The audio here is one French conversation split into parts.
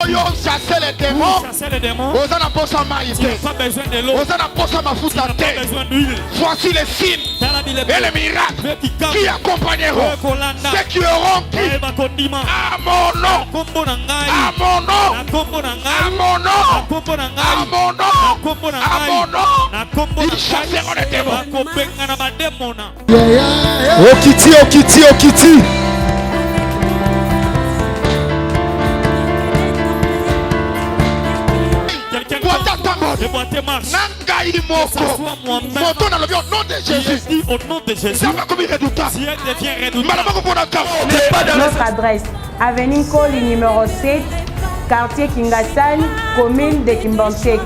Soyo chasser les démons. Vous en apportez maïté. Pas besoin de l'eau. Vous en apportez ma foute à terre. Voici les signes et les miracles qui accompagneront ceux qui auront cru à mon nom. À mon nom. À mon nom. À mon nom. À mon nom. Ils chasseront les démons. Okiti, Okiti, Okiti. Nangaï Moko. Moto dans le nom de Jésus. Au nom de Jésus. Ça va comme redoutant. Si elle devient Notre adresse, avenue Koli numéro 7, quartier Kingasani, commune de Kimbantek.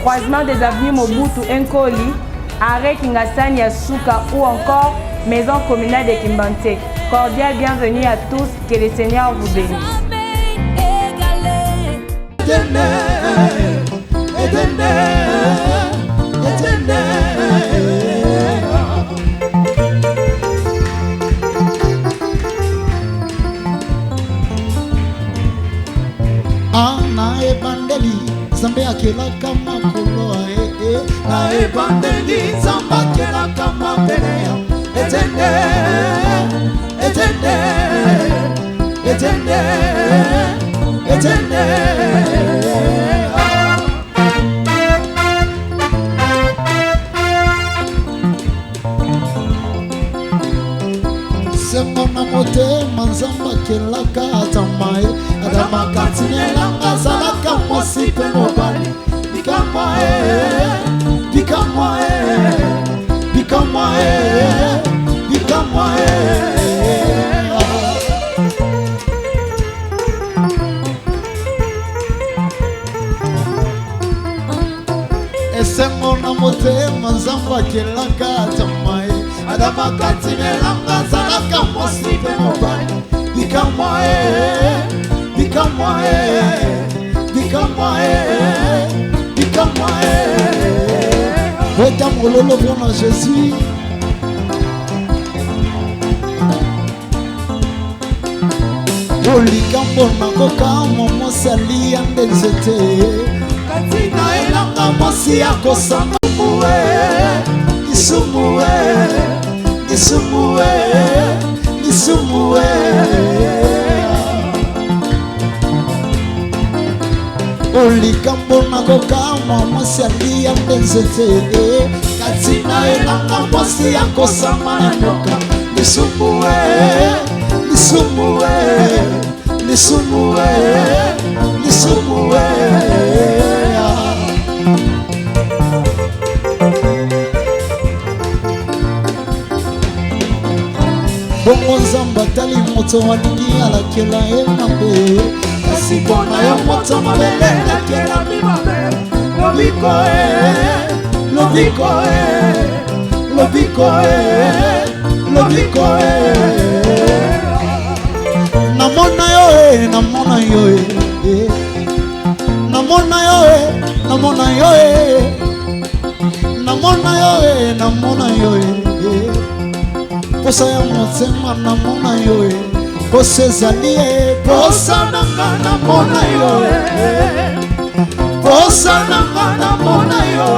Croisement des avenues Mobutu Nkoli, arrêt Kingasani Yasuka ou encore maison communale de Kimbantek. Cordial bienvenue à tous, que le Seigneur vous bénisse. Ana ebandeli zambe akela kama kuloa na ebandeli zamba akela kama pelea etende etende etende etende Semona mote manzamba kelaka atamae adama katinela azalaka mosipe mobali bikamae bikamae bikamae bikamae Semona mote manzamba kelaka atamae adama katinela azalaka mosipe mobali bikamae bikamae bikamae bikamae Weta mololo pour Jésus Olikambo nakoka momo sali andezete katina elanga mosi akosanga muwe isumuwe isumuwe isumuwe Olikambo nakoka mosi ali andezete katina elanga mosi akosanga nakoka isumuwe isumuwe isumuwe isumuwe Bongo zamba tali moto walingi alakela enambe Kasi bona yo moto mabele lakela mimabe Lobiko lobiko lobiko lobiko Namona yo namona yo namona yo namona yo namona yo namona yo Posa ya motema namona yo Posa ezali Posa nanga namona yo Posa nanga namona yo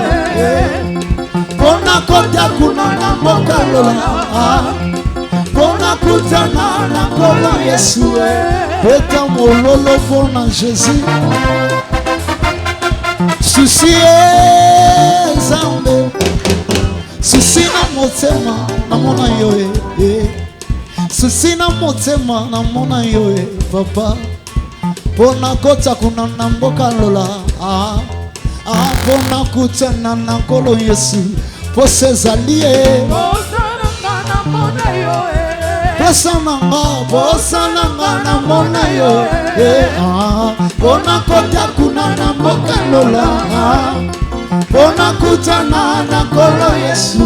Pona kota kuna na mboka lola Pona kutana na kola Yesu Eta mololo pona Jésus Susi zambe Susi na motema namona yo Susi na motema namona yo papa Pona kota kuna na mboka lola Pona kutana na kolo Yesu Pose zalie Posa nanga namona yo Posa nanga namona yo Pona kota kuna na mboka lola Pona kutana na kolo Yesu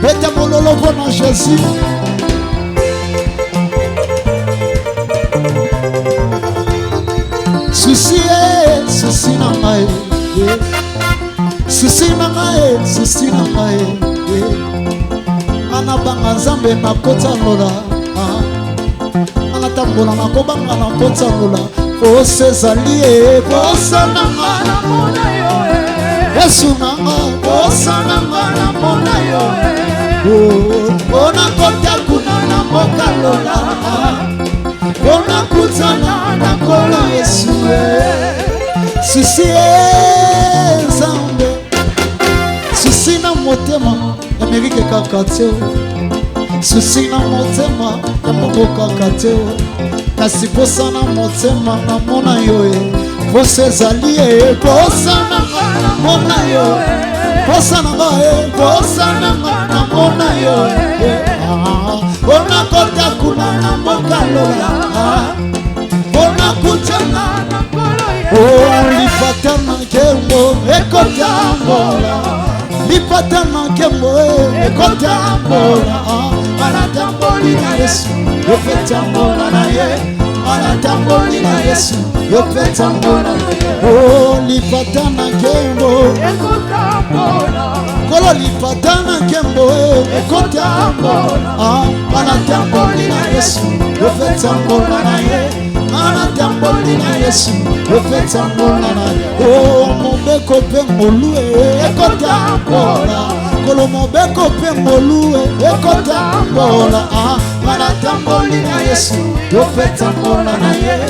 Beta mololo pona Jésus Susi susi na ngai Susi na ngai susi na ngai Ana banga Nzambe na kota lola Ana tambola na kobanga na kota lola Force ezali posa nanga namona yo Yesu nanga posa nanga namona yo Ona kota kuna na mokalola Ona kutana na kolo Yesu Sisi Zambe Sisi na motema Amerike kakateo Sisi na motema ya mboka kakateo Kasi posa na motema na mona yo Posa ezali posa na mona yo Posa na mona yo Ona kota kuna na mokalola Ona kutana na kolo lipatana kembo ekotambola Lipatana kembo ekotambola Anatamboli na Yesu yopetambola na ye Anatamboli na Yesu yopetambola na ye lipatana kembo ekotambola Kolo lipatana kembo ekotambola Anatamboli na Yesu yopetambola na ye Anatamboli na Yesu yopetambola na ye mobeko pe molue ekotambola Kolo mobeko pe molue ekotambola Anatamboli na Yesu yopetambola na ye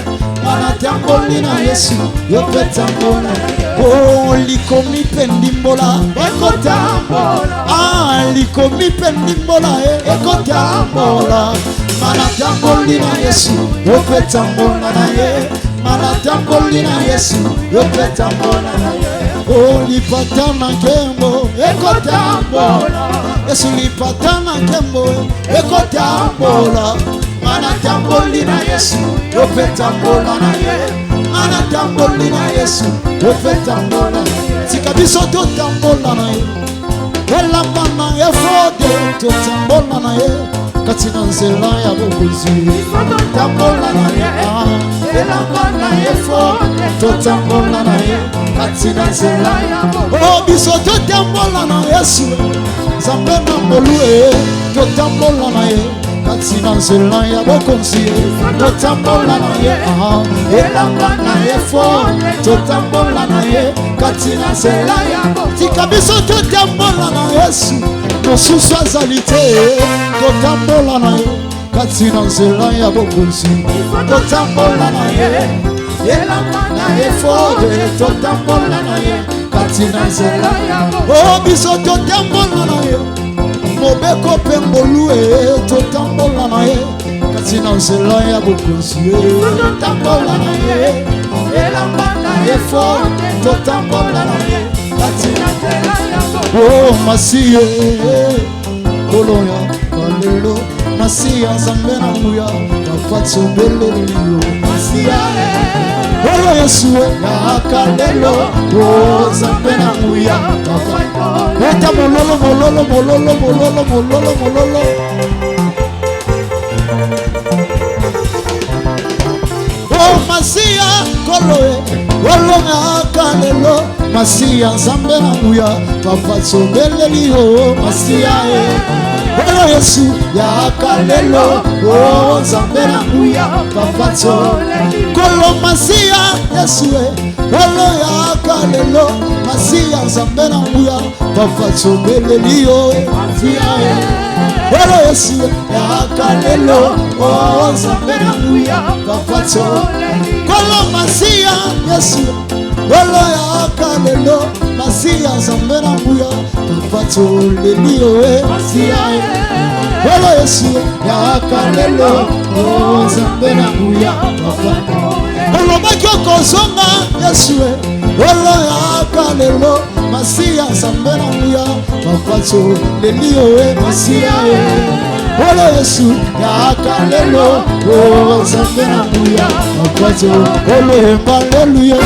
Anatamboli na Yesu yopetambola na ye likomi pe ndimbola ekotambola likomi pe ndimbola ekotambola Anatamboli na Yesu yopetambola na ye Anatamboli na Yesu yopetambola na ye lipatana kembo ekotambola Yesu lipatana kembo ekotambola Anatamboli na Yesu yopetambola na ye Anatamboli na Yesu yopetambola Tikabiso totambola na ye Elamba na ye fode totambola na ye Katina nzela ya bokozi totambola na ye Elamba na ye fode totambola na ye Katina nzela ya bokozi biso totambola na Yesu Zambe na molue totambola na ye Katina nzela ya bokozi totambola na ye Elamba na ye fode totambola na ye Katina nzela ya bokozi Tikabiso totambola na Yesu Mosusu azali te totambola na ye Katina nzela ya bokozi totambola na ye Elamba na ye fode totambola na ye Katina nzela ya bokozi biso totambola na ye Mobeko pe molue totambola na ye Katina nzela ya bokozi totambola na ye Elamba na ye fode totambola na ye Katina nzela ya bokozi Masiye Koloya kalelo Masiya Zambe na muya Kapatso belelio Masiya Olo Yesu ya kalelo Zambe na muya Kapatso Eta mololo mololo mololo mololo mololo mololo Masiya Koloya Olo ya kalelo Masiya Zambe na muya Kapatso belelio Masiya Olo Yesu ya kalelo Zambe na muya Kapatso Kolo Masiya Yesu Olo ya kalelo Masiya Zambe na muya Kapatso belelio Masiya Olo Yesu ya kalelo Zambe na muya Kapatso Kolo Masiya Yesu Olo ya kalelo Masiya Zambe na muya Kapatso belelio Masiya Olo Yesu ya kalelo Zambe na muya Kapatso Olo bakyo kozonga Yesu Olo ya kalelo Masiya Zambe na muya Kapatso belelio Masiya Olo Yesu ya kalelo Zambe na muya Kapatso Olo haleluya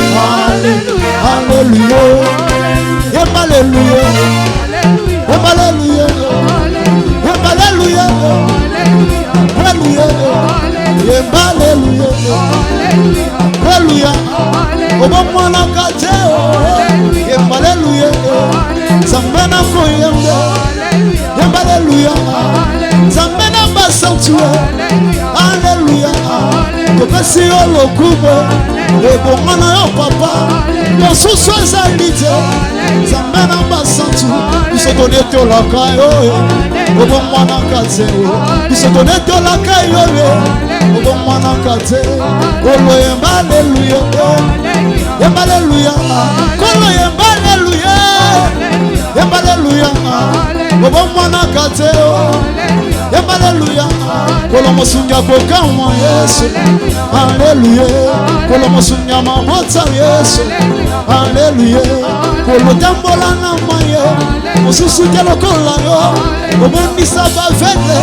haleluya haleluya haleluya haleluya haleluya haleluya oba mwana kateo haleluya Zambe na koyembe haleluya Zambe na basantuwe haleluya kopesi olokubo ebonga na yo papa mosusu ezali te nzambe na basantu biso tonetiolaka yo obomwanaka te biso tonetiolaka yo obomwanaka te kolo yemba aleluya yemba aleluya kolo yemba aleluya yemba aleluya obomwanaka te yemba aleluya kolo mosunga kokamwa yesu aleluya kolo mosunga mabota yesu aleluya kolo tambola na maye mosusu te lokola yo obondisa bavete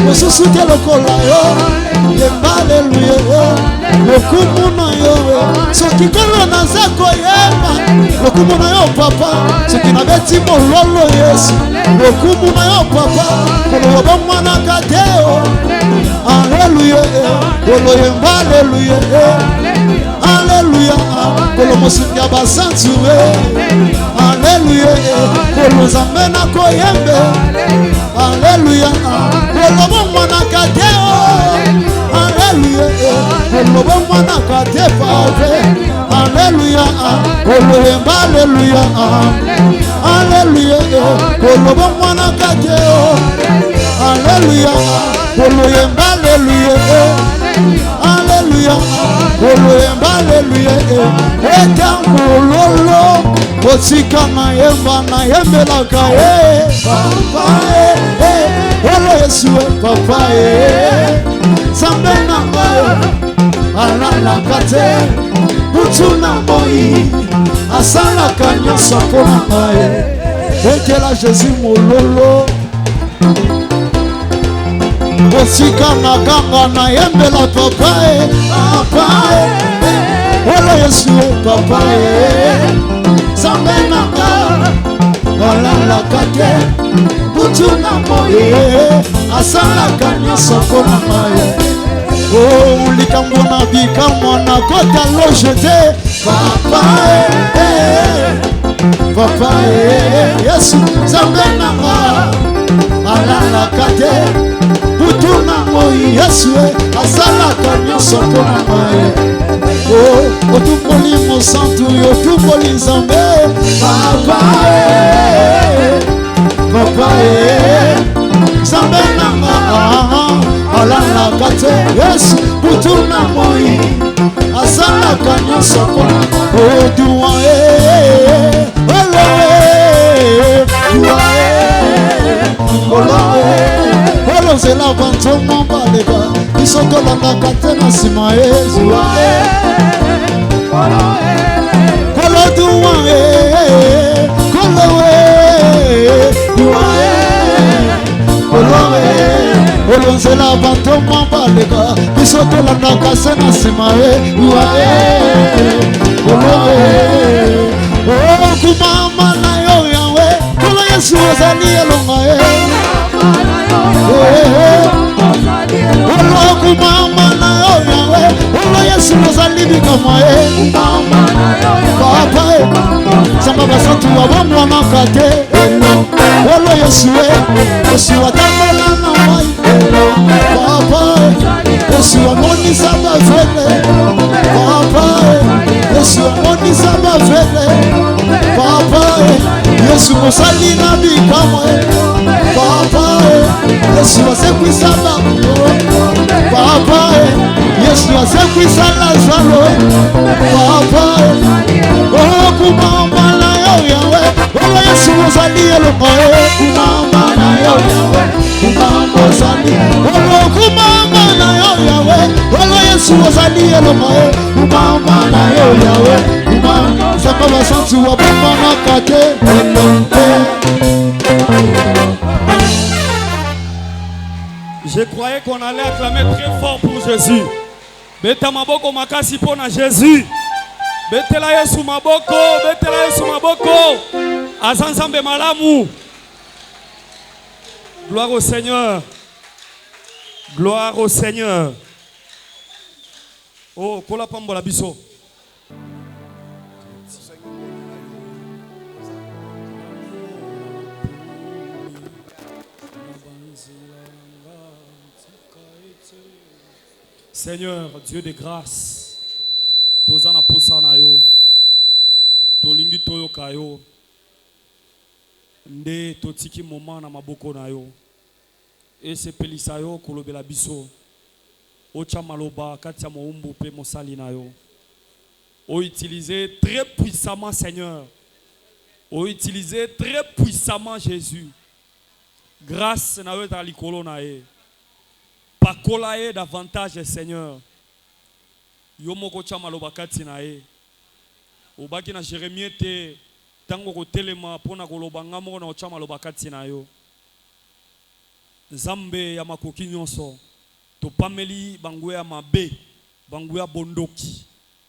mosusu te lokola yo yemba aleluya lokumu na yo soki kolo naza koyemba lokumu na yo papa soki nabeti mololo yesu lokumu na yo papa kolo obomwanaka te aleluya kolo yemba aleluya aleluya kolo mosungi ya basantu aleluya kolo nzambe na koyembe aleluya kolo bomwanaka te aleluya kolo bomwanaka te pave aleluya kolo yemba aleluya aleluya kolo bomwanaka te aleluya kolo yemba aleluya aleluya kolo yemba aleluya etangololo kotika na yembelaka papa olo yesu papa sambe na alalaka te butu na moi asalaka nyonso mpona ngai ekela jésus mololo kosika na ganga na yembela papa papa olo yesu papa sambe nanga alalaka te butu na moi asalaka nyonso mpona ngai likambo na bikamwa na kota loge te papa papa yesu sambe nanga alalaka te butu na moi yesu asalaka nyonso mpona ngai otumboli mosantu otumboli nzambe papa papa nzambe nanga alalaka te yesu butu na moi asalaka nyonso mpona oduwa olozela bantomo baleka biso tolandaka te na nsima yezuwa koloduwa kolowe olonzela bantomo baleka biso tolandaka se na nsima yezuwa okumama na yo yawe kolo yesu ozali elonga olokumama na yo yawe olo yesu ozali bikama papa samba basantu wabomwanaka te olo yesu yesu atambola na mai papa yesu amonisa bavele papa yesu amonisa bavele papa yesu mosali na bikama papa yesu asekwisa bango papa yesu asekwisa lazaro papa okumama na yo yawe olo yesu ozali elonga kumama na yo yawe kumama ozali okumama na yo yawe olo yesu ozali elonga kumama na yo yawe kumama samba basantu wabomanaka te Je croyais qu'on allait acclamer très fort pour Jésus. Beta maboko makasi pona Jésus. Betela Yesu maboko, betela Yesu maboko. Azanzambe malamu. Gloire au Seigneur. Gloire au Seigneur. Oh, kola pambola biso. Seigneur, Dieu de grâce, posa na yo. Tolingi toyoka yo. Nde totiki moment na maboko na yo. Ese pelisa yo kolobela biso. Ocha maloba katia moumbu pe mosali na yo. O utiliser très puissamment Seigneur. O utiliser très puissamment Jésus. Grâce na yo ta likolo na ye. Pakola ye davantage Seigneur. Yo moko cha maloba kati na ye. Obaki na Jérémie te tango ko telema pona koloba ngamo na cha maloba kati na yo. Nzambe ya makoki nyonso. To pameli banguya mabe, banguya bondoki.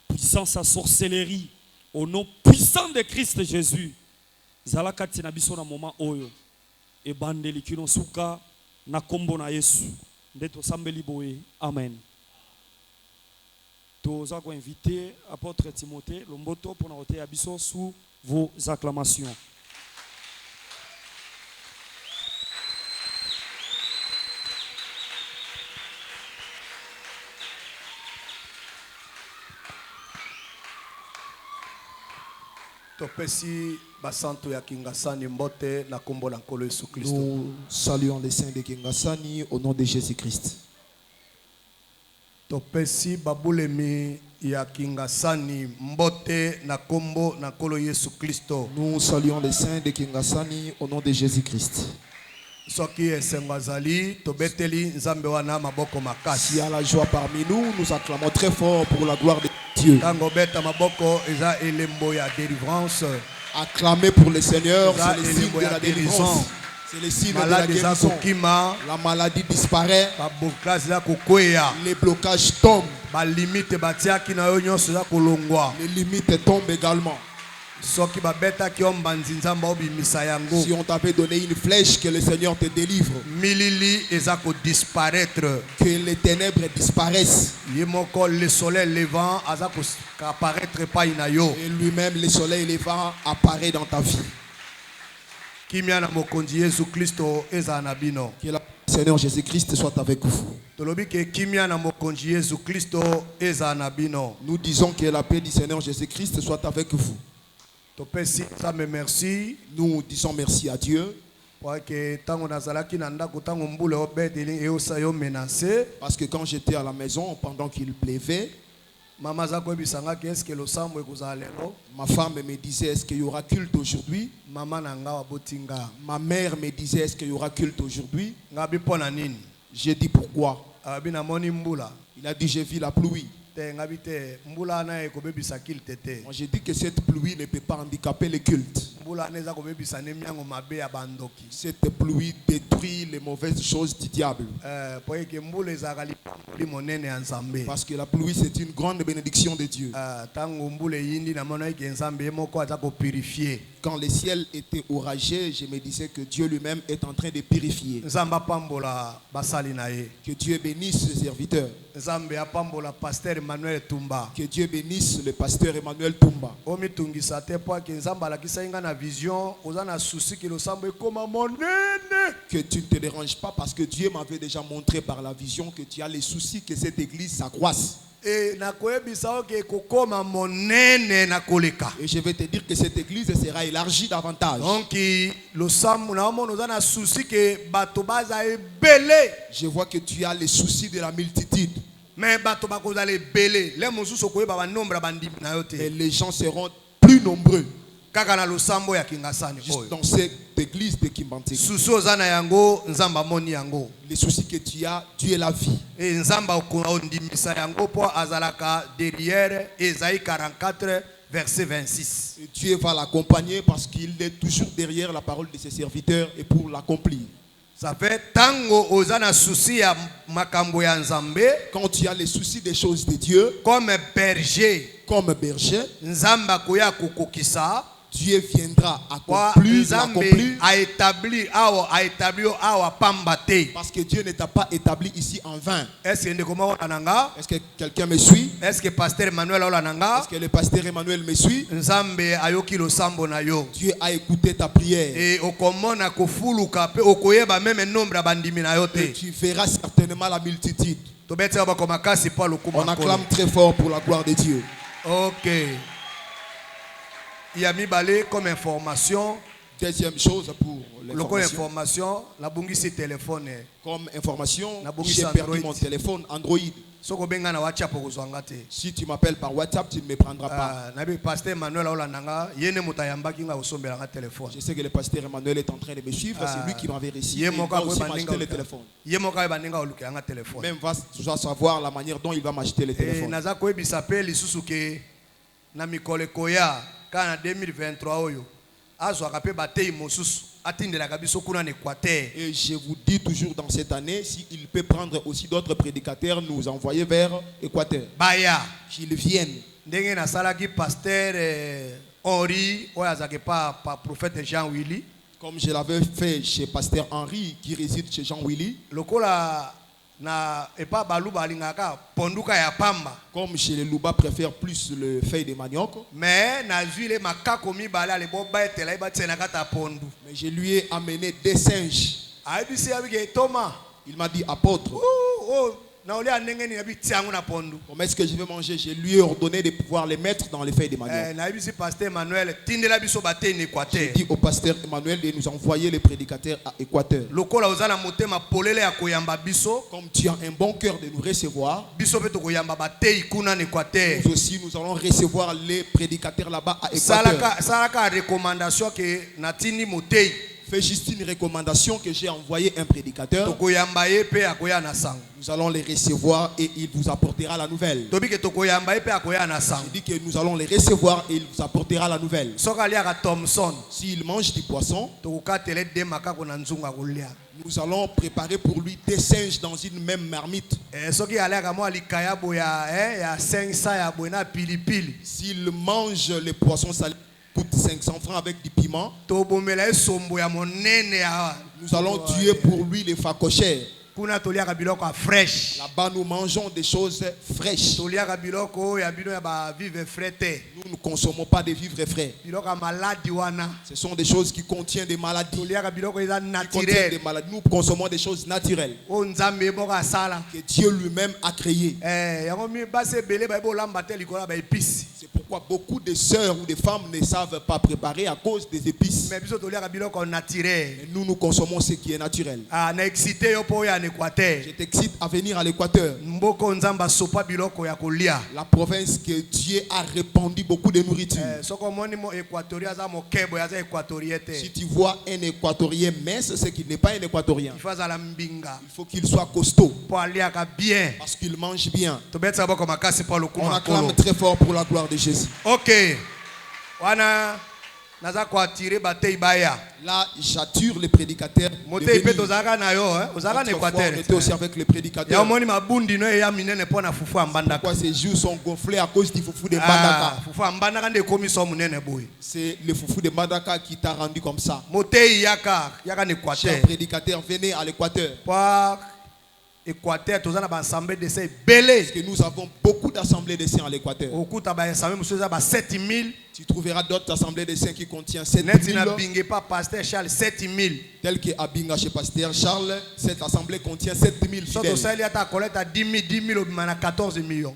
Puissance à sorcellerie au nom puissant de Christ Jésus. Zala kati na biso na moment oyo. E bandeli kino suka na kombo na Yesu. Ndeto sambeli boye. Amen. Toza ko inviter apôtre Timothée Lomboto pour nous reter abisso sous vos acclamations. Topesi basanto ya Kingasani mbote na kombo la nkolo Yesu Kristo. Nous saluons les saints de Kingasani au nom de Jésus-Christ. Topesi babulemi ya Kingasani mbote na kombo na nkolo Yesu Kristo. Nous saluons les saints de Kingasani au nom de Jésus-Christ. Soki esengwazali tobeteli nzambe wana maboko makasi. S'il y a la joie parmi nous, nous acclamons très fort pour la gloire de Dieu. Tango beta maboko eza elembo ya délivrance. Acclamer pour le Seigneur, c'est le signe de la délivrance. C'est le signe de la guérison. La maladie disparaît. Les blocages tombent. Les limites tombent également. Si on t'avait donné une flèche, que le Seigneur te délivre. Que les ténèbres disparaissent. Le soleil levant et lui-même, le soleil levant apparaît dans ta vie. Que le Seigneur Jésus-Christ soit avec vous. Nous disons que la paix du Seigneur Jésus-Christ soit avec vous. Nous disons merci à Dieu. Parce que quand j'étais à la maison, pendant qu'il pleuvait, ma femme me disait, est-ce qu'il y aura culte aujourd'hui? Ma mère me disait, est-ce qu'il y aura culte aujourd'hui? J'ai dit pourquoi? Il a dit, j'ai vu la pluie. Moi, j'ai dit que cette pluie ne peut pas handicaper le culte. Cette pluie détruit les mauvaises choses du diable. Parce que la pluie, c'est une grande bénédiction de Dieu. Quand le ciel était oragé, je me disais que Dieu lui-même est en train de purifier. Que Dieu bénisse ses serviteurs. Que Dieu bénisse le pasteur Emmanuel Tumba. Que tu ne te déranges pas parce que Dieu m'avait déjà montré par la vision que tu as les soucis que cette église s'accroisse. Et je vais te dire que cette église sera élargie davantage. Je vois que tu as les soucis de la multitude. Mais les gens seront plus nombreux. Juste dans cette église de Kimbanté. Les soucis que tu as, Dieu est la vie. Verset 26. Et Dieu va l'accompagner parce qu'il est toujours derrière la parole de ses serviteurs et pour l'accomplir. Ça fait tango ozana souci ya makambo ya nzambe. Quand tu as les soucis des choses de Dieu, comme berger, nzamba koya kokokisa, Dieu viendra accomplir, parce que Dieu ne t'a pas établi ici en vain. Est-ce que quelqu'un me suit? Est-ce que pasteur Emmanuel Est-ce que le pasteur Emmanuel me suit? Dieu a écouté ta prière. Et tu verras certainement la multitude. On acclame très fort pour la gloire de Dieu. Ok. Il y a mis balé comme information. Deuxième chose pour l'information, la bungisi téléphone. Comme information, Na j'ai bungisi perdu Android. mon téléphone Android. Soko benga na WhatsApp okozwanga te. Si tu m'appelles par WhatsApp, tu ne me prendras pas. Na bi pasteur Emmanuel Olandanga, yene mutayambaki nga osombelanga téléphone. Je sais que le pasteur Emmanuel est en train de me suivre, c'est lui qui m'avait réussi. Il va aussi m'acheter le téléphone. Yemoka bandinga olukanga téléphone. Même va savoir la manière dont il va m'acheter le téléphone. Naza koyebisa pe lisusu ke na mikolo koya kana 2023 oyo azwaka pe batei mosusu atindelaka biso kuna na Équateur. Et je vous dis toujours dans cette année, s'il peut prendre aussi d'autres prédicateurs, nous envoyer vers Équateur. Baya Qu'ils viennent. ndenge nasalaki pasteur Henri oyo azalaki pa prophète Jean Willy. Comme je l'avais fait chez pasteur Henri qui réside chez Jean Willy. Lokola na epa baluba alingaka ponduka ya pamba. Comme chez les Louba préfèrent plus le feuille de manioc. Mais na zuile makako mibale ale boba etela ibatena kata pondu. Mais je lui ai amené des singes. Aibisi abike Thomas. Il m'a dit apôtre. Comment est-ce que je vais manger? Je lui ai ordonné de pouvoir les mettre dans les feuilles de manioc. J'ai dit au pasteur Emmanuel de nous envoyer les prédicateurs à Équateur. Comme tu as un bon cœur de nous recevoir, nous aussi nous allons recevoir les prédicateurs là-bas à Équateur. Fais juste une recommandation que j'ai envoyé un prédicateur. Nous allons les recevoir et il vous apportera la nouvelle. Je dis que nous allons les recevoir et il vous apportera la nouvelle. S'il mange du poisson, nous allons préparer pour lui des singes dans une même marmite. S'il mange les poissons salés, coûte 500 francs avec du piment. Nous allons tuer pour lui les facochères. Là-bas, nous mangeons des choses fraîches. Nous ne consommons pas des vivres frais. Ce sont des choses qui contiennent des maladies. Nous consommons des choses naturelles que Dieu lui-même a créées. C'est pourquoi beaucoup de sœurs ou de femmes ne savent pas préparer à cause des épices. Mais nous consommons ce qui est naturel. Je t'excite à venir à l'Équateur. La province que Dieu a répandu beaucoup de nourriture. Si tu vois un Équatorien mince, c'est qu'il n'est pas un Équatorien. Il faut qu'il soit costaud. Parce qu'il mange bien. On acclame très fort pour la gloire de Jésus. Ok. Là, j'attire les prédicateurs. On était aussi avec les prédicateurs. Pourquoi ces joues sont gonflés à cause du foufou de Mbandaka? C'est le foufou de Mbandaka qui t'a rendu comme ça. Chers prédicateurs, venez à l'Équateur. Équateur, parce que nous avons beaucoup d'assemblées de saints à l'Équateur. Tu trouveras d'autres assemblées de saints qui contiennent 7000. Tel que à Binga chez Pasteur Charles, cette assemblée contient 7000 fidèles.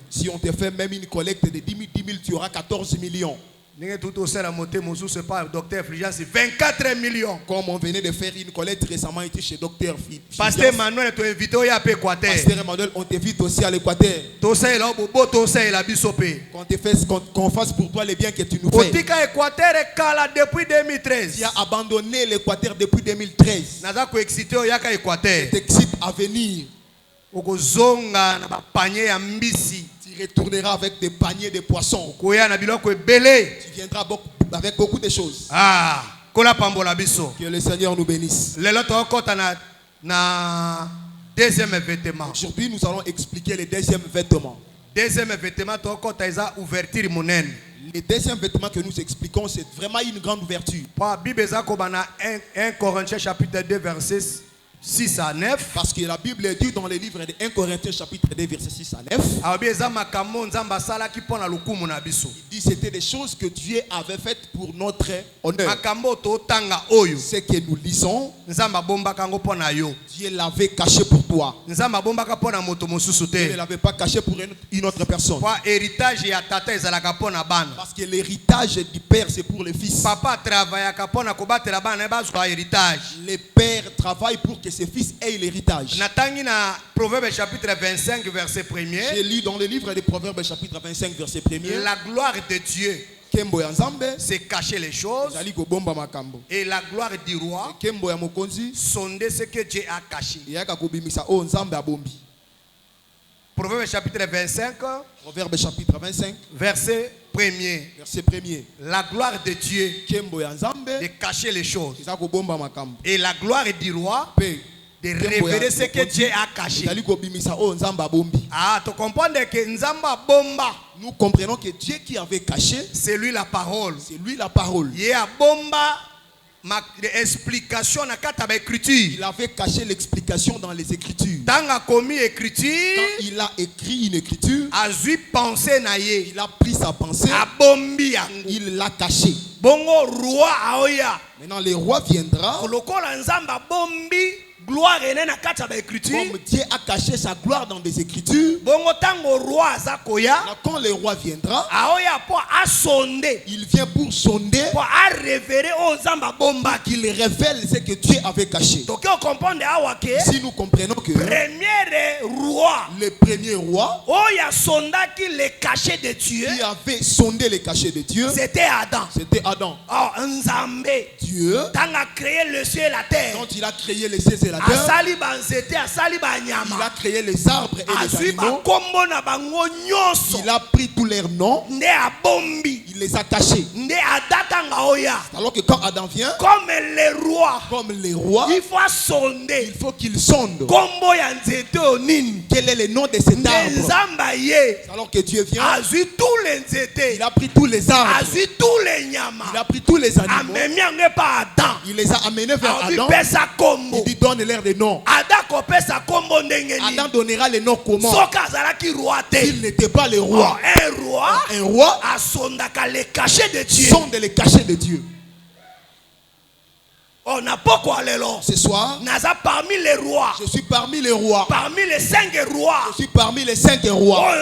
Si on te fait même une collecte de 10 000, tu auras 14 millions. Comme on venait de faire une collecte récemment ici chez Docteur Pasteur Emmanuel, Pasteur Emmanuel, on t'invite aussi à l'Équateur. Qu'on fasse pour toi les biens que tu nous fais. Tu as abandonné l'Équateur depuis 2013. Je t'excite à venir. Tu retourneras avec des paniers de poissons. Tu viendras avec beaucoup de choses. Que le Seigneur nous bénisse. Aujourd'hui, nous allons expliquer le deuxième vêtement. Le deuxième vêtement que nous expliquons, c'est vraiment une grande ouverture. 1 Corinthiens chapitre 2 verset 6 à 9. Parce que la Bible dit dans les livres de 1 Corinthiens chapitre 2 verset 6 à 9. Il dit c'était des choses que Dieu avait faites pour notre honneur. Ce que nous lisons, Dieu l'avait caché pour toi. Dieu ne l'avait pas caché pour une autre personne. Parce que l'héritage du père c'est pour le fils. Les pères travaillent pour que ses fils aient l'héritage. Proverbe chapitre 25 verset 1er. J'ai lu dans le livre des Proverbes chapitre 25 verset 1er. La gloire de Dieu, c'est cacher les choses. Et la gloire du roi, sonder ce que Dieu a caché. Proverbe chapitre 25. Proverbe chapitre 25 verset 1er. Verset 1er. La gloire de Dieu, de cacher les choses. Et la gloire du roi, de révéler ce que Dieu a caché. Ah, tu comprends que Nzamba bomba. Nous comprenons que Dieu qui avait caché, c'est lui la parole. C'est lui la parole. Il y a bomba explication na kata ba écriture. Il avait caché l'explication dans les écritures. Dans a commis écriture, quand il a écrit une écriture, a vu penser na ye. Il a pris sa pensée. A bombi il l'a caché. Bongo roi aoya. Maintenant le roi viendra. Lokola nzamba bombi. Gloire na kata ba écriture. Comme Dieu a caché sa gloire dans des écritures. Bongo tango roi azakoya. Quand le roi viendra, aoya po a sonder. Il vient pour sonder. Pour a révéler aux zamba bomba qu'il révèle ce que Dieu avait caché. Donc on comprend awa que si nous comprenons que premier roi, le premier roi, oya sonda qui le cachet de Dieu, qui avait sondé le cachet de Dieu, c'était Adam. C'était Adam. Oh, Nzambe. Dieu, quand il a créé le ciel et la terre, quand il a créé les cieux et la terre, il a créé les arbres et les animaux. Il a pris tous leurs noms. Il les a cachés. Alors que quand Adam vient, comme les rois, il faut sonder. Il faut qu'il sonde. Quel est le nom de cet arbre? Alors que Dieu vient, il a pris tous les arbres. Il a pris tous les animaux. Il les a amenés vers Adam. Il dit donne-leur des noms. Adam donnera les noms comment? S'il n'était pas le roi. Un roi sonde les cachets de Dieu. On n'a pas quoi aller là. Ce soir, parmi les rois. Je suis parmi les rois. Parmi les 5 rois. Je suis parmi les 5 rois.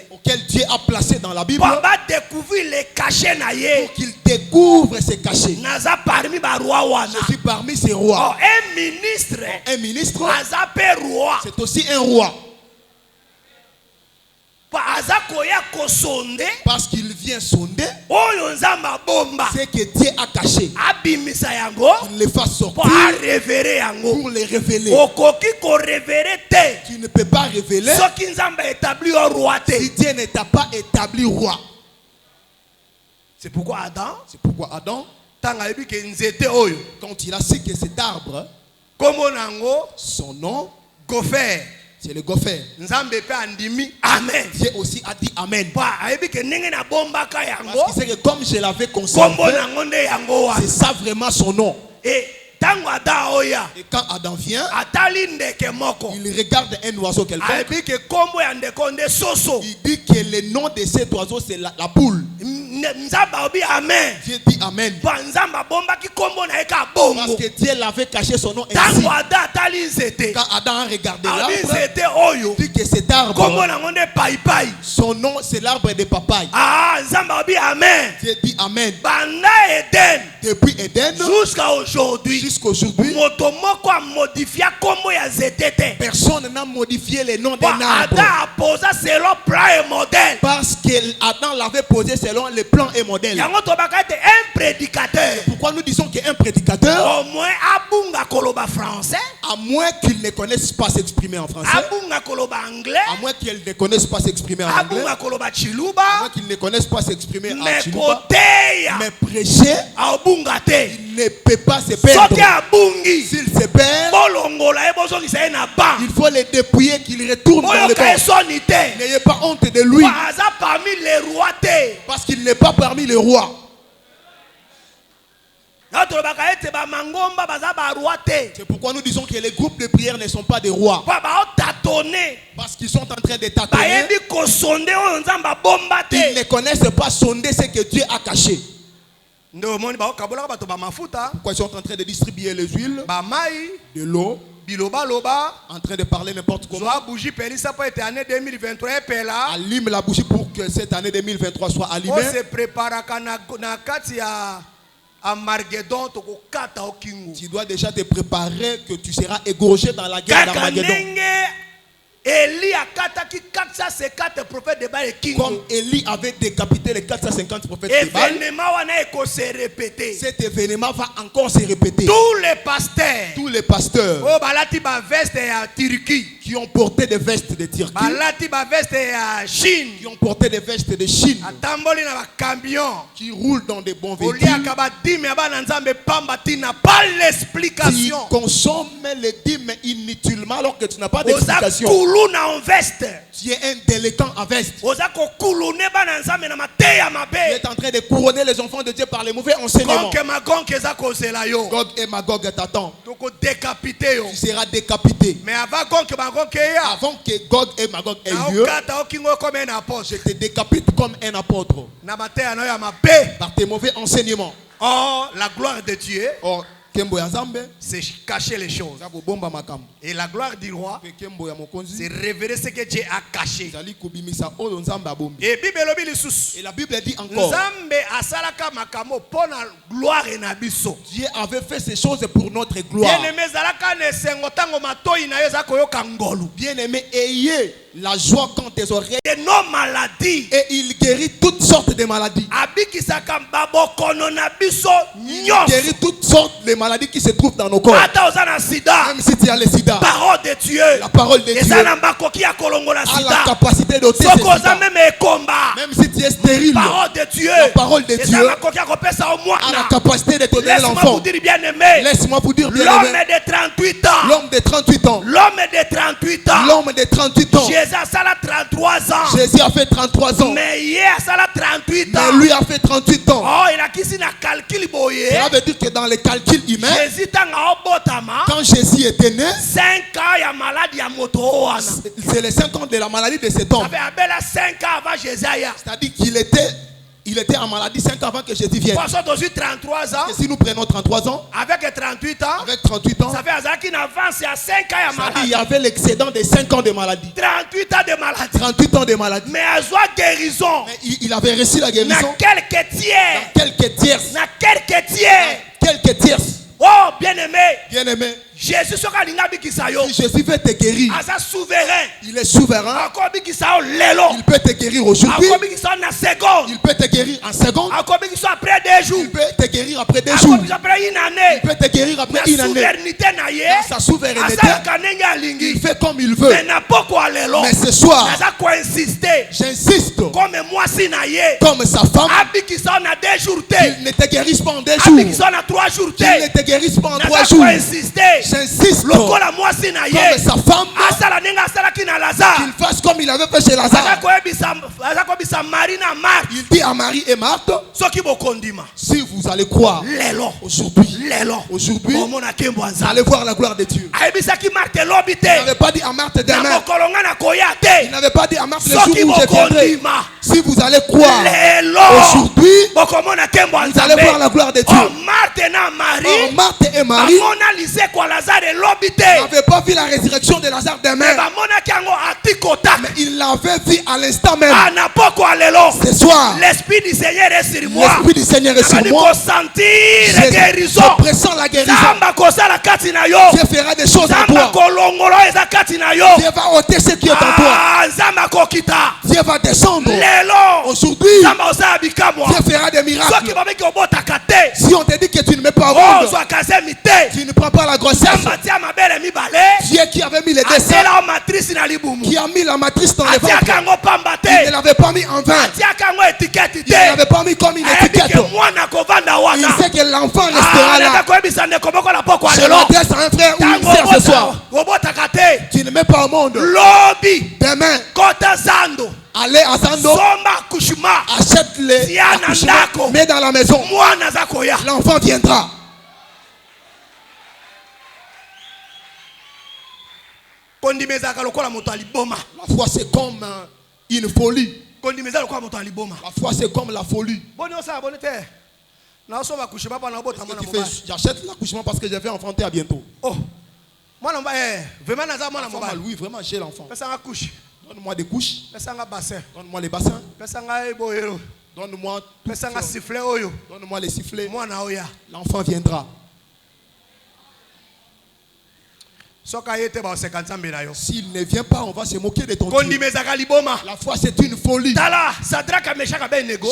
Auquel Dieu a placé dans la Bible. Pour découvrir les cachets naïe. Pour qu'il découvre ces cachets. Parmi les rois. Je suis parmi ces rois. Un ministre. Un ministre. Roi. C'est aussi un roi. Parce qu'il vient sonder ce que Dieu a caché. Qu'il les fasse sortir pour les révéler. Tu ne peux pas révéler si Dieu ne t'a pas établi roi. C'est pourquoi Adam, quand il a su que cet arbre, son nom, Gopher, c'est le gopher. Amen. Dieu aussi a dit Amen. Parce qu'il sait que comme je l'avais conservé, c'est ça vraiment son nom. Et quand Adam vient, il regarde un oiseau quelconque. Il dit que le nom de cet oiseau c'est la poule. Amen. Dieu dit Amen. Parce que Dieu l'avait caché son nom ainsi. Quand Adam a regardé l'arbre, il dit que cet arbre, son nom c'est l'arbre de papaye. Dieu dit Amen. Depuis Éden jusqu'à aujourd'hui, personne n'a modifié le nom d'un arbre. Parce qu'Adam l'avait posé selon les plans et modèles. Un prédicateur. Pourquoi nous disons qu'un prédicateur, au moins français, à moins qu'il ne connaisse pas s'exprimer en français, à moins qu'il ne connaisse pas s'exprimer en anglais, à moins qu'il ne connaisse pas s'exprimer en Chiluba, mais prêcher, il ne peut pas se perdre. S'il se perd, il faut le dépouiller, qu'il retourne dans le corps. N'ayez pas honte de lui. Parce qu'il n'est pas parmi les rois. C'est pourquoi nous disons que les groupes de prière ne sont pas des rois. Parce qu'ils sont en train de tâtonner. Ils ne connaissent pas sonder ce que Dieu a caché. Pourquoi ils sont en train de distribuer les huiles, de l'eau, en train de parler n'importe comment. Allume la bougie pour que cette année 2023 soit allumée. Tu dois déjà te préparer que tu seras égorgé dans la guerre d'Armageddon. Comme Élie avait décapité les 450 prophètes de Baal, cet événement va encore se répéter. Tous les pasteurs qui ont porté des vestes de Turquie, qui ont porté des vestes de Chine, qui roulent dans des bons véhicules, qui consomment les dîmes inutilement alors que tu n'as pas d'explication. Tu es un délinquant en veste. Tu es en train de couronner les enfants de Dieu par les mauvais enseignements. Gog et Magog t'attendent. Tu seras décapité. Mais avant que Gog et Magog aient lieu, je te décapite comme un apôtre par tes mauvais enseignements. Oh, la gloire de Dieu, c'est cacher les choses. Et la gloire du roi, c'est révéler ce que Dieu a caché. Et la Bible dit encore, Dieu avait fait ces choses pour notre gloire. Bien-aimé, ayez la joie quand tes oreilles et nos maladies, et il guérit toutes sortes de maladies. Il guérit toutes sortes de maladies qui se trouvent dans nos corps. Même si tu as le sida, la parole de Dieu a la capacité d'ôter ce sida. Même si tu es stérile, la parole de Dieu a la capacité de te donner l'enfant. Laisse-moi vous dire, bien aimé, l'homme de 38 ans, l'homme de 38 ans, Jésus a 33 ans. Jésus a fait 33 ans. Mais hier, ça a 38 ans. Mais lui a fait 38 ans. Oh, il a quitté la calcul boyé. Cela veut dire que dans les calculs humains, quand Jésus était né, 5 ans, il y a maladie à moto. C'est les 5 ans de la maladie de cet homme. Ça fait 5 ans avant Jésus. C'est-à-dire qu'il était en maladie 5 ans avant que Jésus vienne. 33 ans. Et si nous prenons 33 ans, avec 38 ans, ça fait qu'il avance à 5 ans de maladie. Il y avait l'excédent de 5 ans de maladie. 38 ans de maladie. 38 ans de maladie. Mais à soi guérison. Mais il avait reçu la guérison. Dans quelques tiers. Quelques tierces. Oh, bien-aimé. Bien-aimé. Jésus si Jésus veut te guérir, il est souverain. Il peut te guérir aujourd'hui. Il peut te guérir en seconde. Il peut te guérir après 2 jours. Il peut te guérir après une année. Dans sa souveraineté, il fait comme il veut. Mais ce soir, j'insiste, comme sa femme, qu'il ne te guérisse pas en 2 jours. Qu'il ne te guérisse pas en 3 jours. J'insiste, comme sa femme, qu'il fasse comme il avait fait chez Lazare. Il dit à Marie et Marthe, si vous allez croire aujourd'hui, vous allez voir la gloire de Dieu. Il n'avait pas dit à Marthe demain. Il n'avait pas dit à Marthe le jour où je viendrai. Si vous allez croire aujourd'hui, vous allez voir la gloire de Dieu. Or, Marthe et Marie n'avaient pas vu la résurrection de Lazare demain. Mais ils l'avaient vu à l'instant même. Ce soir, l'Esprit du Seigneur est sur moi. L'Esprit du Seigneur est sur moi. Je pressens la guérison. Dieu fera des choses en toi. Dieu va ôter ce qui est en toi. Dieu va descendre. Aujourd'hui, Dieu fera des miracles. Si on te dit que tu ne mets pas au monde, tu ne prends pas la grossesse. Dieu qui avait mis les dessins, qui a mis la matrice dans le ventre, il ne l'avait pas mis en vain. Il ne l'avait pas mis comme une étiquette. Il sait que l'enfant restera là. Je m'adresse à un frère ou une sœur ce soir. Tu ne mets pas au monde. Demain, allez à Zando, achète les accouchements, mets dans la maison. L'enfant viendra. La foi c'est comme une folie. La foi c'est comme la folie. J'achète l'accouchement parce que je vais enfanter à bientôt. Oh, vraiment oui, vraiment j'ai l'enfant. Donne-moi des couches. Donne-moi les bassins. Donne-moi tout. Donne-moi les sifflets. L'enfant viendra. S'il ne vient pas, on va se moquer de ton Dieu. La foi c'est une folie. Shadrach, Meshach, Abednego.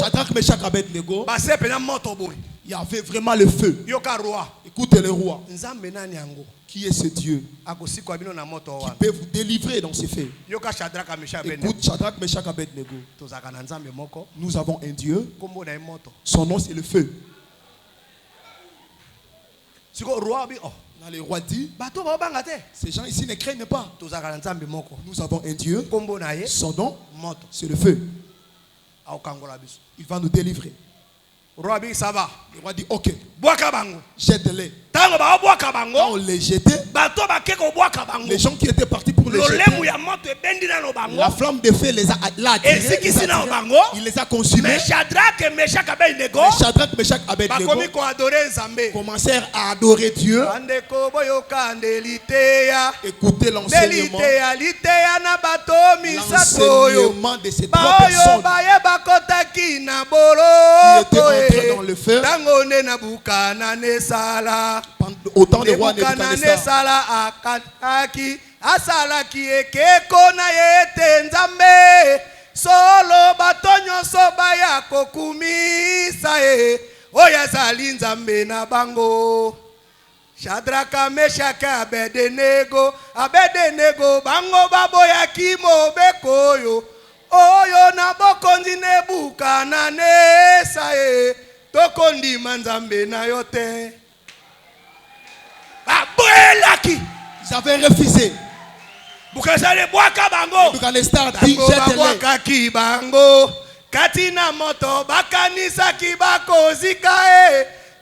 Il y avait vraiment le feu. Écoutez le roi. Qui est ce Dieu qui peut vous délivrer dans ces faits? Écoute Shadrach, Meshach, Abednego. Nous avons un Dieu. Son nom c'est le feu. Le roi dit, ces gens ici ne craignent pas. Nous avons un Dieu. Son nom c'est le feu. Il va nous délivrer. Le roi dit ok, jette-les. Quand on les jetait, les gens qui étaient partis pour les jeter, la flamme de feu les a attirés, il les a consumés. Mais Shadrach, Meshach, Abednego commencèrent à adorer Dieu. Écoutez l'enseignement de ces trois personnes qui étaient entrées dans le feu. Au temps de roi Nebuchadnezzar, asalaki ekeko na ye nzambe solo batonyo soba ya kokumisa ye oya zali nzambe na bango. Shadrach, Meshach, Abednego bango baboyaki mobeko oyo na bokonzi Nebukadneza ye tokondima nzambe na yo te. Ils avaient refusé. Nebuchadnezzar dit jette-les. Katina moto bakanisaki bakozika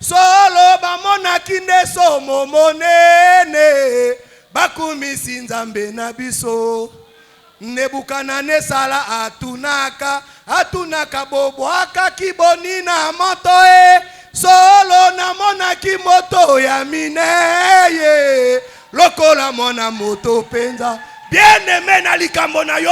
solo bamonaki nde somo monene bakumisi nzambe na biso. Nebukadneza atunaka bobwaka kiboni na moto solo na monaki moto ya mineye lokola mona moto penza. Bien-aimé na likambo na yo.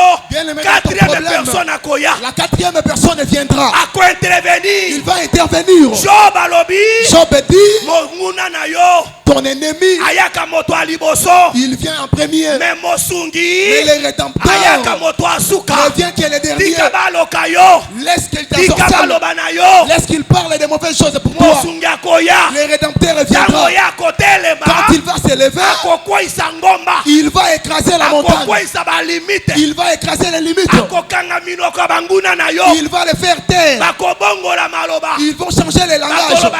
Quatrième personne akoya. La quatrième personne viendra. Ako intervenir. Il va intervenir. Job alobi. Job dit. Monguna na yo. Ton ennemi. Ayaka moto aliboso. Il vient en premier. Mais mosungi. Mais le rédempteur. Ayaka moto asuka. Ne vient qu'il est dernier. Dikabaloka yo. Laisse qu'il t'assorcelle. Laisse qu'il parle de mauvaises choses pour toi. Mosungi akoya. Le rédempteur viendra. Quand il va se lever. Il va écraser la montagne. Il va écraser les limites. Il va les faire taire. Ils vont changer les langages.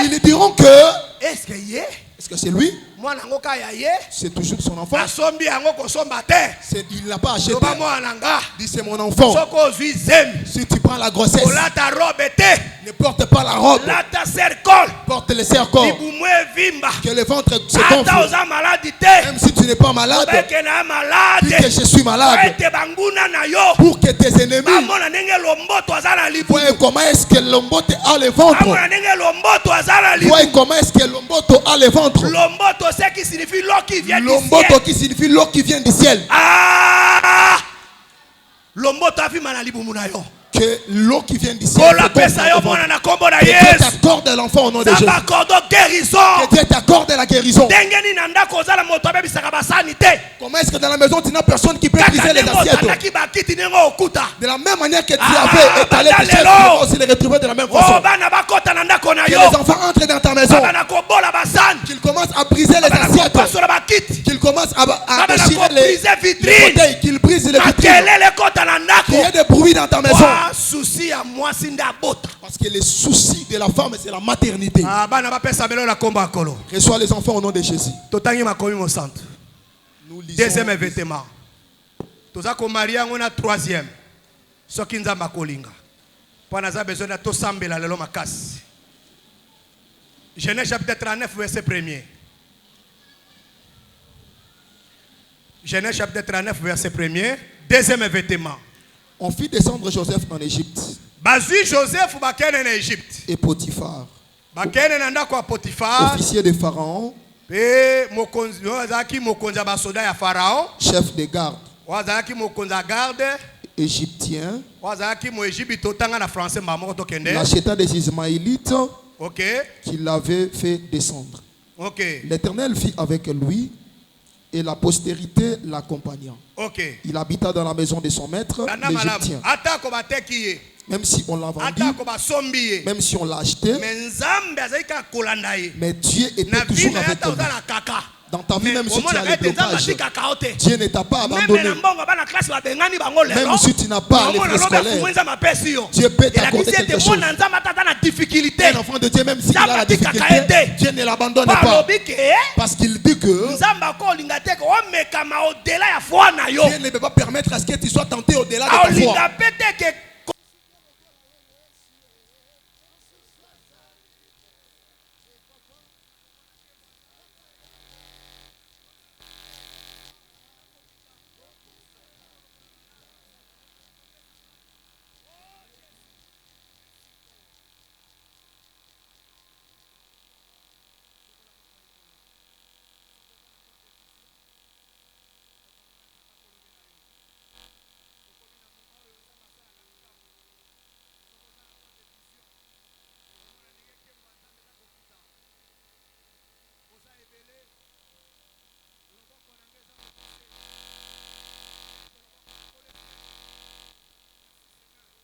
Ils diront que est-ce que c'est lui? C'est toujours son enfant. Il n'a pas acheté. Dit c'est mon enfant. Si tu prends la grossesse, ne porte pas la robe. Porte le cercle. Que le ventre se gonfle. Même si tu n'es pas malade, dis que je suis malade. Pour que tes ennemis voient comment est-ce que Lombote a le ventre. Voient comment est-ce que Lombote a le ventre. C'est qui signifie l'eau qui vient du ciel. Lomboto qui signifie l'eau qui vient du ciel. Lomboto afima na libumu na yo. Que l'eau qui vient du ciel. Que Dieu t'accorde l'enfant au nom de Jésus. Que Dieu t'accorde la guérison. Comment est-ce que dans la maison tu n'as personne qui peut briser les assiettes? De la même manière que tu avais étalé tes chaises, tu vas aussi les retrouver de la même façon. Que les enfants entrent dans ta maison, qu'ils commencent à briser les assiettes, qu'ils commencent à déchirer les fauteuils, qu'ils brisent les vitrines, qu'il y ait des bruits dans ta maison. Parce que les soucis de la femme, c'est la maternité. Reçois les enfants au nom de Jésus. Nous lisons. Deuxième événement. Tozako Maria on a troisième. Soki nzamba kolinga. Pour naza besoin de to sambela lelo makasi. Genèse chapitre 39 verset 1er. Genèse chapitre 39 verset 1er. Deuxième vêtement. On fit descendre Joseph en Égypte. Bazui Joseph bakene en Égypte. Et Potiphar, bakene nanda kwa Potiphar, officier de Pharaon, pe mokonzi wazaki mokonza basoda ya Pharaon, chef de garde, wazaki mokonza garde égyptien, wazaki mo Égypte tanga na français mbamoko to kende. l'acheta des Ismaélites, OK, qui l'avait fait descendre. OK, L'Éternel fit avec lui et la postérité l'accompagnant. OK. Il habita dans la maison de son maître, l'Égyptien. Atako bateki. Même si on l'a vendu, même si on l'a acheté, mais Dieu était toujours avec lui. Dans ta vie, même si tu as les blocages, Dieu ne t'a pas abandonné. Même si tu n'as pas les frais scolaires, Dieu peut t'accorder quelque chose. Un enfant de Dieu, même s'il a la difficulté, Dieu ne l'abandonne pas. Parce qu'il dit que Dieu ne peut pas permettre à ce que tu sois tenté au-delà de ta foi.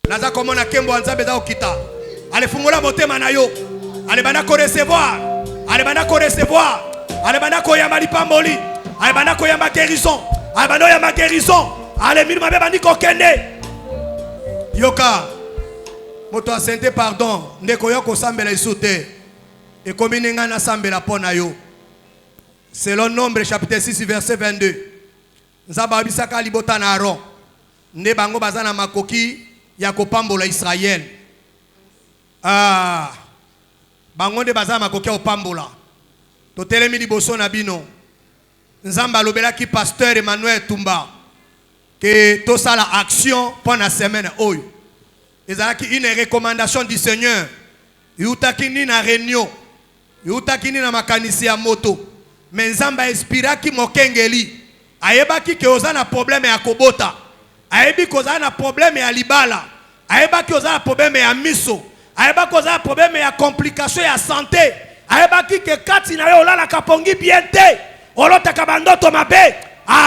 Naza komona kembo anzambe za okita. Ale fungola motema na yo. Ale bana ko recevoir. Ale bana ko recevoir. Ale bana ko yamba lipamboli. Ale bana ko yamba guérison. Ale bana yamba guérison. Ale milima be bani ko kende. Yoka. Moto asente pardon. Ndeko yoko sambela isute. E komine nga na sambela pona yo. Selon Nombre chapitre 6 verset 22. Nzaba bisaka libota na Aaron. Nde bango bazana makoki ya kopambola Israël. Bango nde bazana makoki ya kopambola. Totelemi liboso na bino. Nzamba lobela ki pasteur Emmanuel Tumba que to sala action pendant la semaine oyo. Ezalaki une recommandation du Seigneur. Yutaki ni na réunion. Yutaki ni na makanisi ya moto. Mais Nzamba inspiraki mokengeli. Ayebaki ke ozana problème ya kobota. Ayebi koza na problème ya libala. Ayeba koza na problème ya miso. Ayeba koza na problème ya complication ya santé. Ayeba ki ke kati na yo la kapongi bien te. Olota kabandoto mabe.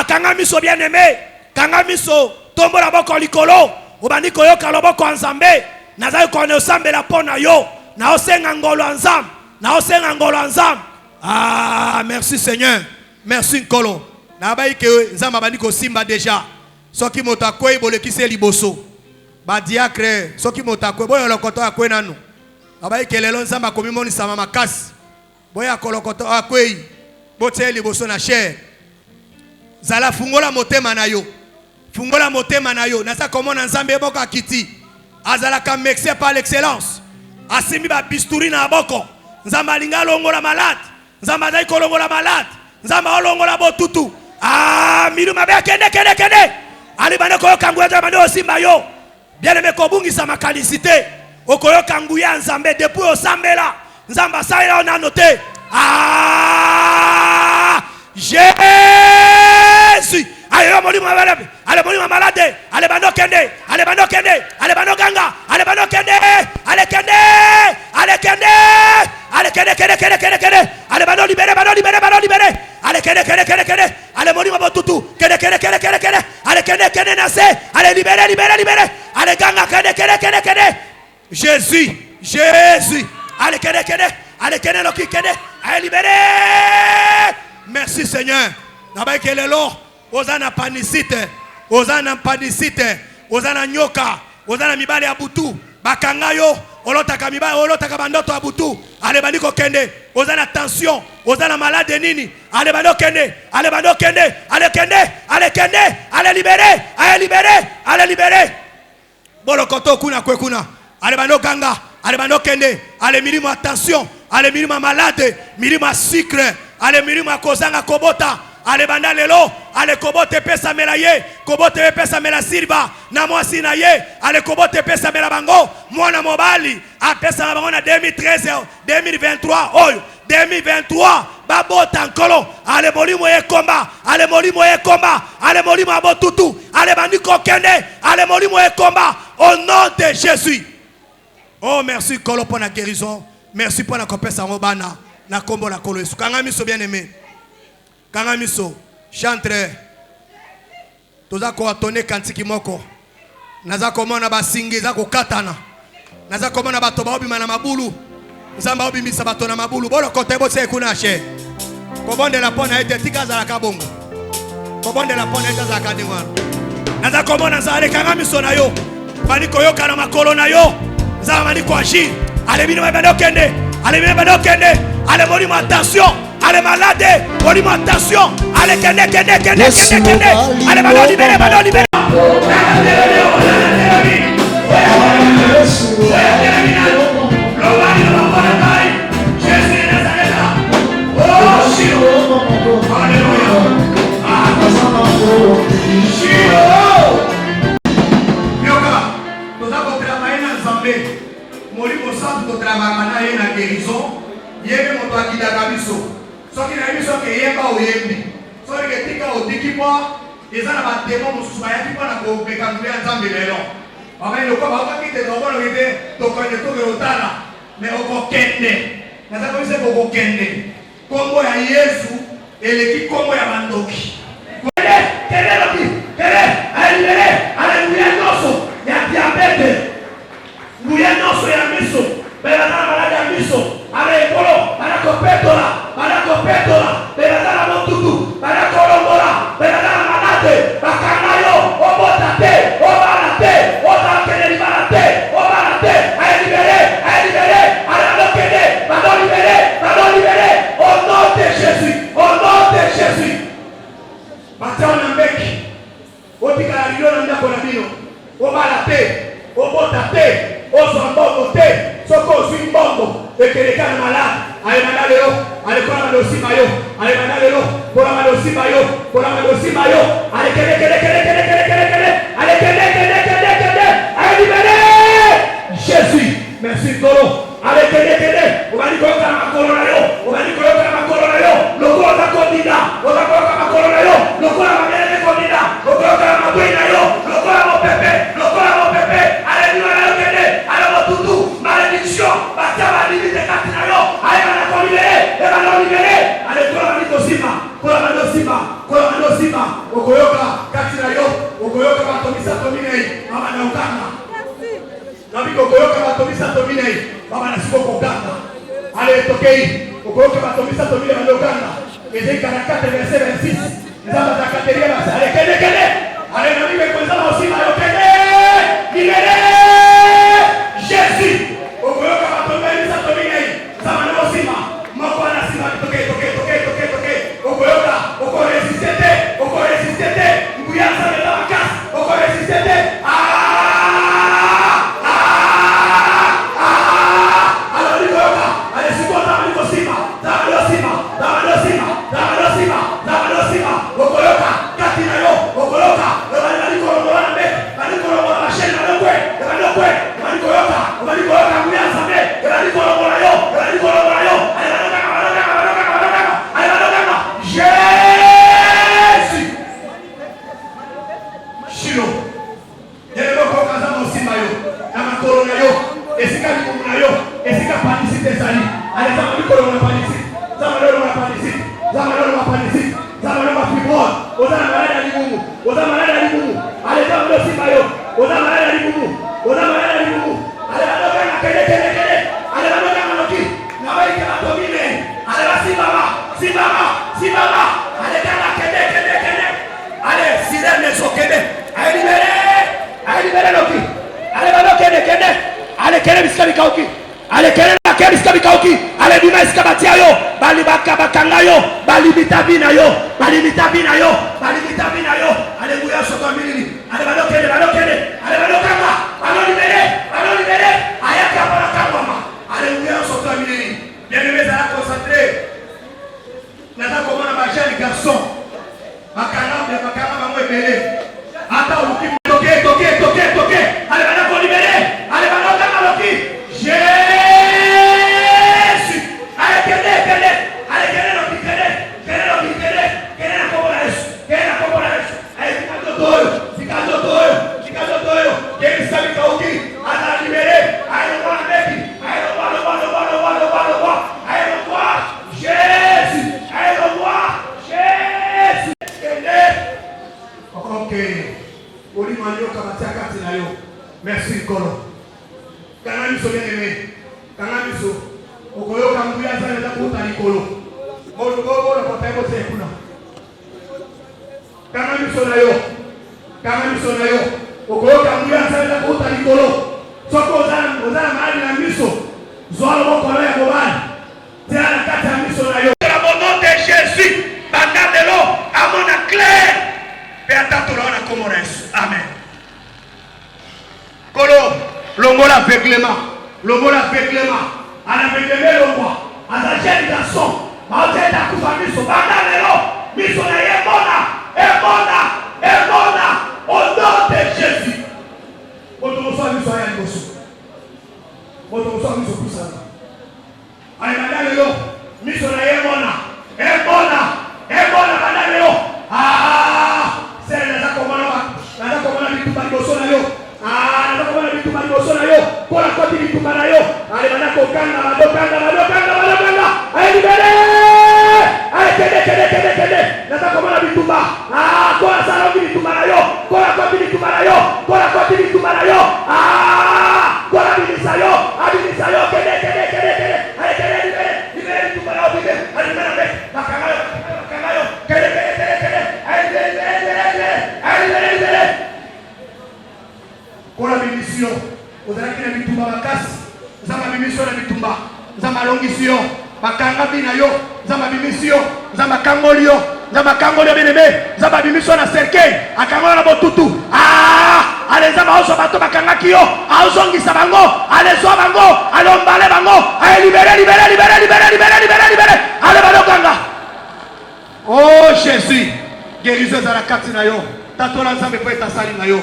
Kanga miso bien aimé. Kanga miso tombo la boko likolo. Obandi koyoka loboko nzambe. Nazai kone osambe la pona yo. Na osenga ngolo nzam. Na osenga ngolo nzam. Merci Seigneur. Merci Nkolo. Na ba ike nzamba bandi ko simba déjà. Soki motakwe bolekise liboso ba diacre soki motakwe boyo lokoto akwe nanu abai kelelo nzamba komimoni sama makasi boya kolokoto akwe bote liboso na cher zala fungola motema na yo fungola motema na yo nasa komona nzambe boka kiti azala ka mexé par l'excellence asimi ba bisturi na boko nzamba linga longola malade nzamba dai kolongola malade nzamba olongola botutu miluma be kende alibana koyo kanguya bando simba yo bien aimé kobungi sa makalicité okoyo kanguya nzambe depuis osambela nzamba saila on a noté Jésus ayo molimo malade ale molimo malade ale bando kende ale bando kende ale bando ganga ale bando kende ale kende ale kende ale kende ale bando libéré ale kende ale molimo botutu kende ale kende nase ale libéré ale ganga kende Jésus ale kende loki kende ale libéré. Merci Seigneur. Nabai kelelo ozana panicite ozana nyoka ozana mibale ya butu bakanga yo olotaka mibale olotaka bandoto ya butu ale bandiko kende ozana tension ozana malade nini ale bando kende ale libéré bolokoto kuna kwekuna ale bando ganga ale bando kende ale milimo tension ale milimo malade milimo sucre ale milimo kozanga kobota ale banda lelo ale kobote pesa melaye kobote pesa mela silva na mwasi na ye ale kobote pesa mela bango mwana mobali apesa na bango na 2013 2023 oyo 2023 babota nkolo ale molimo ekomba ale molimo ekomba ale molimo abotutu ale bandiko kende ale molimo ekomba au nom de Jésus. Oh merci kolo pour la guérison, merci pour la compensation bana na kombo la kolo Yesu. Kanga miso bien aimé. Kanga miso chantre toza ko atone kantiki moko. Naza komona basingi za ko katana. Naza komona bato ba obima na mabulu. Nzamba obimisa bato na mabulu. Bolo kote bo se kuna she. Kobonde la pona ete tika za la kabongo. Kobonde la pona ete za kadingwa. Naza komona za ale kanga miso na yo. Baniko yo kana makolo na yo. Nzamba maniko aji. Ale bino mabado kende. Ale bino mabado kende. Ale mori mo attention. Ale malade. Mori mo attention. Ale kende. Ale bado libere. Kombo ya Yesu eleki kombo ya bandoki. Jésus, merci Toro. Allez, on va dire allez, toquez, au gros que ma tombe ça tombe dans le Ghana. Et c'est 44 verset 26. Nous avons la catégorie là. Allez, allez, nous vivons comme ça aussi, libéré Jésus. Au gros que ma tombe ça tombe dans ça va aussi ma. Mon quoi là si ma toquez. Au gros là, au gros résister. Nous y a ça dans la casse. Au gros résister. Kanga miso bien-aimé. Kanga miso. Okoyo kambuya za kuta likolo. Moto ko ko ta ko se kuna. Kanga miso na yo. Kanga miso na yo. Okoyo kambuya za kuta likolo. Soko ozana mali na miso. Zoalo ko ya bobani. Tena kata miso na yo. Au nom de Jésus, bandadelo amona clair. Pe atatola na komores. Amen. Kolo longola aveuglement. Longola aveuglement. Ana veuglement longwa. Ana jeune garçon. Maotenda kufa miso bandadelo. Miso na yemona. Emona. Au nom de Jésus. Moto so miso ya ngoso. Moto so miso kusana. Ay bandadelo. Miso na yemona. Emona bandadelo. Sere naza komona bitumba liboso na yo. Naza komona bitumba liboso na yo. Kola koti bitumba na yo. Ale bana kokanga. Aye libere. Aye kede. Naza komona bitumba. Kola sala bitumba na yo. Kola koti bitumba na yo. Kola bilisa yo. Abilisa yo. Kede. Aye kede libere bitumba na yo. Libere. Bakanga yo. Kede. Kola bimisio, ozalaki na bitumba makasi, zama bimisio na bitumba, zama longisio, bakanga bina yo, zama bimisio, zama kangolio benebe, zama bimisio na serkei, akangola na botutu. Ale zama oso bato bakanga kiyo, aozongisa bango, ale zo bango, ale ombale bango, ale libere. Ale balokanga. Oh Jésus, guérison za la kati na yo. Tatola nzambe po etasali na yo.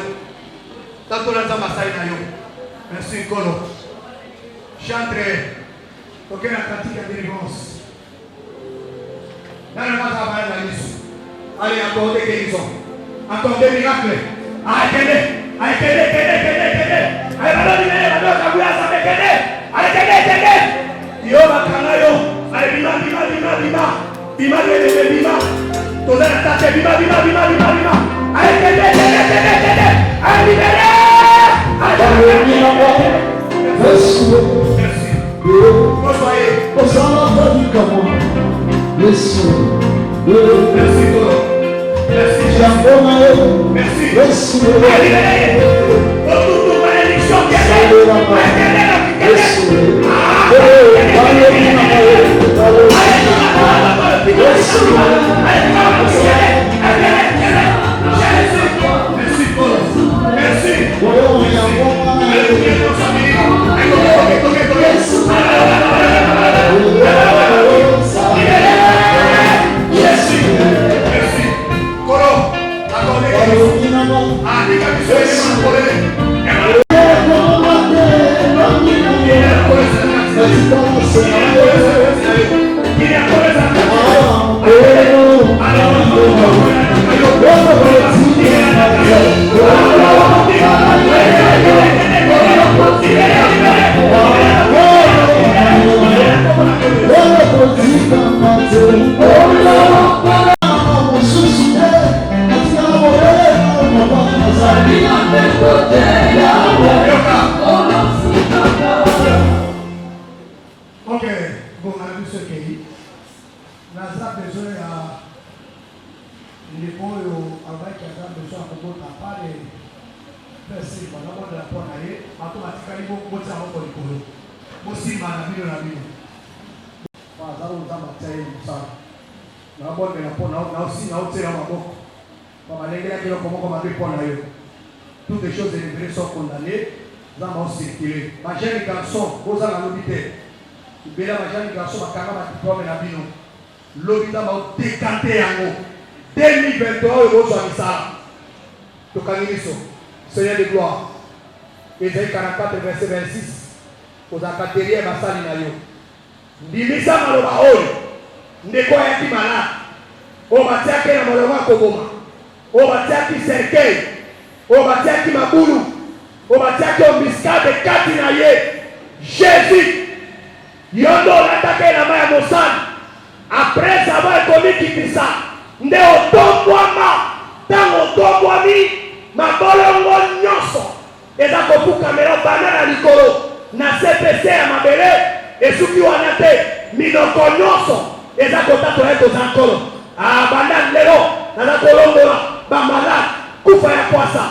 Merci Kolo. Chantre. Toquez la pratique de délivrance. Dans le matin, allez, accordez guérison. Accordez miracle. Allez, toutes les choses délivrées sont condamnées. Nous allons circuler. Ma jeune garçon, vous allez l'hôpital. Ma jeune garçon, ma camarade qui prend la bino. L'hôpital va décanter en haut. 2023, vous allez ça. Tokaniso, Seigneur de gloire. Ésaïe 44, verset 26. Vous allez derrière ma salle na yo. Ndimisa maloba oyo. Ndeko ya kimala. O batiake na maloba koboma. O batiaki serkei. O batiaki mabulu. O batiaki ombiskade kati na ye. Jésus. Yondo natake na maya mosani. Après avoir commis kitisa. Nde otombwama. Tango otombwami. Mabolongo nyonso. Eza kopuka melo bana na likolo. na CPC ya mabele esuki wana te minoko nyonso eza kotatola toza nkolo banda lelo naza kolongola bamalade kufa ya kwasa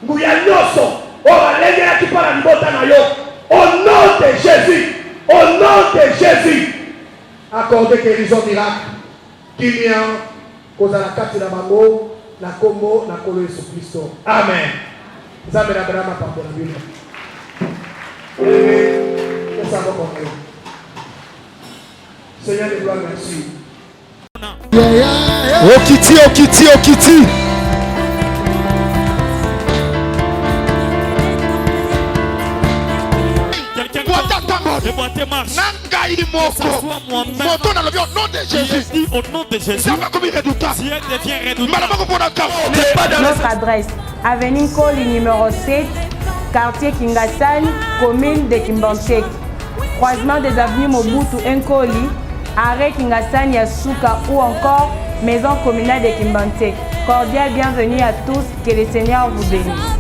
nguya nyonso oyo balengelaki mpo na libota na yo au nom de Jésus, au nom de Jésus, accordez guérison miracle. Kimia, koza la kati na bango, na kombo, na kolo Yesu Kristo. Amen. Nzambe na brama pambo na bino. Seigneur de gloire, merci. Okiti, okiti, okiti. Nangai moko moto na lobi au nom de Jésus. Au nom de Jésus. Ça va comme redoutant. Si elle devient redoutable. Notre adresse, avenue Nkoli numéro 7, quartier Kingasani, commune de Kimbanchek. Croisement des avenues Mobutu Nkoli, arrêt Kingasani Yasuka ou encore maison communale de Kimbanchek. Cordial bienvenue à tous, que le Seigneur vous bénisse.